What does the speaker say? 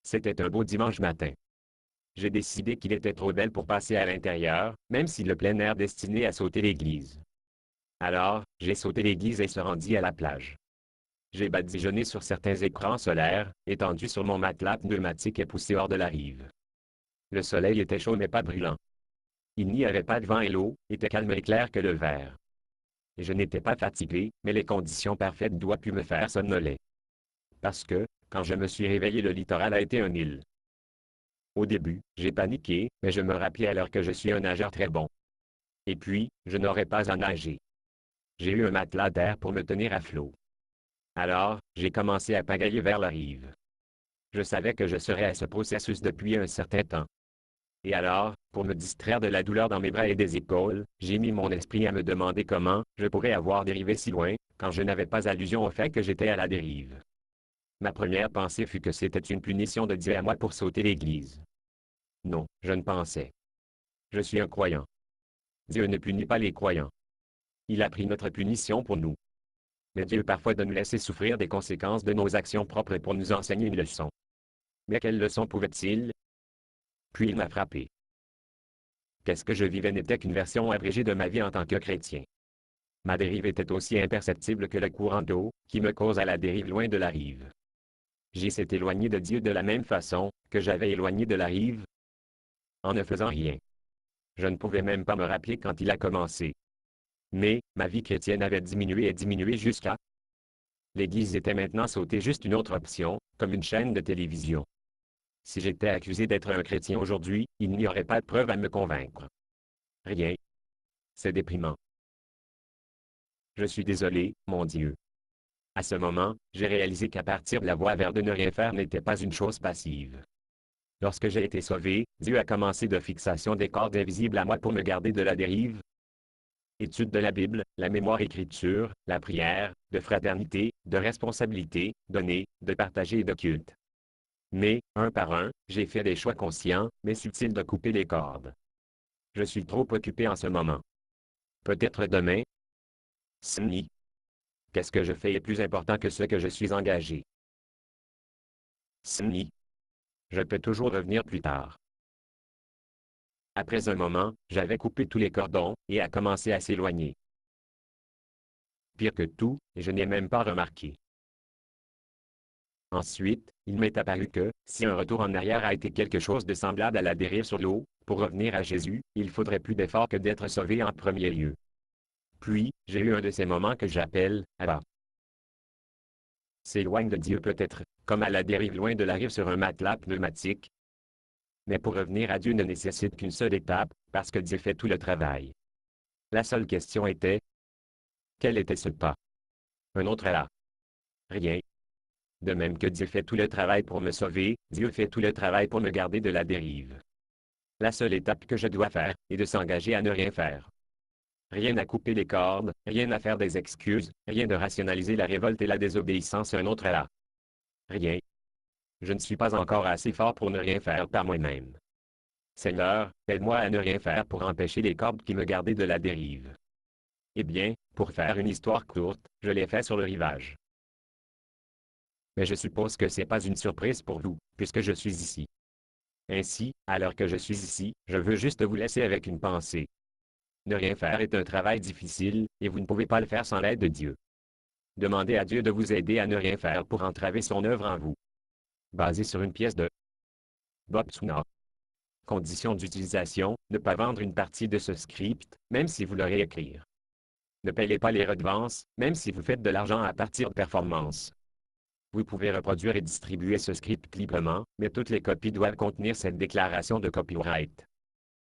C'était un beau dimanche matin. J'ai décidé qu'il était trop belle pour passer à l'intérieur, même si le plein air destiné à sauter l'église. Alors, j'ai sauté l'église et se rendit à la plage. J'ai badigeonné sur certains écrans solaires, étendu sur mon matelas pneumatique et poussé hors de la rive. Le soleil était chaud mais pas brûlant. Il n'y avait pas de vent et l'eau était calme et claire que le verre. Je n'étais pas fatigué, mais les conditions parfaites doivent pu me faire somnoler. Parce que, quand je me suis réveillé, le littoral a été une île. Au début, j'ai paniqué, mais je me rappelais alors que je suis un nageur très bon. Et puis, je n'aurais pas à nager. J'ai eu un matelas d'air pour me tenir à flot. Alors, j'ai commencé à pagayer vers la rive. Je savais que je serais à ce processus depuis un certain temps. Et alors, pour me distraire de la douleur dans mes bras et des épaules, j'ai mis mon esprit à me demander comment je pourrais avoir dérivé si loin, quand je n'avais pas allusion au fait que j'étais à la dérive. Ma première pensée fut que c'était une punition de Dieu à moi pour sauter l'église. Non, je ne pensais. Je suis un croyant. Dieu ne punit pas les croyants. Il a pris notre punition pour nous. Mais Dieu parfois de nous laisser souffrir des conséquences de nos actions propres pour nous enseigner une leçon. Mais quelle leçon pouvait-il? Puis il m'a frappé. Qu'est-ce que je vivais n'était qu'une version abrégée de ma vie en tant que chrétien. Ma dérive était aussi imperceptible que le courant d'eau, qui me cause à la dérive loin de la rive. J'ai s'est éloigné de Dieu de la même façon que j'avais éloigné de la rive, en ne faisant rien. Je ne pouvais même pas me rappeler quand il a commencé. Mais, ma vie chrétienne avait diminué et diminué jusqu'à... L'Église était maintenant sautée juste une autre option, comme une chaîne de télévision. Si j'étais accusé d'être un chrétien aujourd'hui, il n'y aurait pas de preuve à me convaincre. Rien. C'est déprimant. Je suis désolé, mon Dieu. À ce moment, j'ai réalisé qu'à partir de la voie vers de ne rien faire n'était pas une chose passive. Lorsque j'ai été sauvé, Dieu a commencé de fixation des cordes invisibles à moi pour me garder de la dérive. Étude de la Bible, la mémoire écriture, la prière, de fraternité, de responsabilité, donner, de partager et de culte. Mais, un par un, j'ai fait des choix conscients, mais subtils de couper les cordes. Je suis trop occupé en ce moment. Peut-être demain. Si. Qu'est-ce que je fais est plus important que ce que je suis engagé. Si. Je peux toujours revenir plus tard. Après un moment, j'avais coupé tous les cordons, et a commencé à s'éloigner. Pire que tout, je n'ai même pas remarqué. Ensuite, il m'est apparu que, si un retour en arrière a été quelque chose de semblable à la dérive sur l'eau, pour revenir à Jésus, il faudrait plus d'efforts que d'être sauvé en premier lieu. Puis, j'ai eu un de ces moments que j'appelle « Abba ». S'éloigne de Dieu peut-être, comme à la dérive loin de la rive sur un matelas pneumatique. Mais pour revenir à Dieu ne nécessite qu'une seule étape, parce que Dieu fait tout le travail. La seule question était, quel était ce pas? Un autre là. Rien. De même que Dieu fait tout le travail pour me sauver, Dieu fait tout le travail pour me garder de la dérive. La seule étape que je dois faire est de s'engager à ne rien faire. Rien à couper les cordes, rien à faire des excuses, rien de rationaliser la révolte et la désobéissance un autre là. Rien. Je ne suis pas encore assez fort pour ne rien faire par moi-même. Seigneur, aide-moi à ne rien faire pour empêcher les cordes qui me gardaient de la dérive. Eh bien, pour faire une histoire courte, je l'ai fait sur le rivage. Mais je suppose que c'est pas une surprise pour vous, puisque je suis ici. Ainsi, alors que je suis ici, je veux juste vous laisser avec une pensée. Ne rien faire est un travail difficile, et vous ne pouvez pas le faire sans l'aide de Dieu. Demandez à Dieu de vous aider à ne rien faire pour entraver son œuvre en vous. Basé sur une pièce de Bob Tsuna. Condition d'utilisation, ne pas vendre une partie de ce script, même si vous le réécrire. Ne payez pas les redevances, même si vous faites de l'argent à partir de performances. Vous pouvez reproduire et distribuer ce script librement, mais toutes les copies doivent contenir cette déclaration de copyright.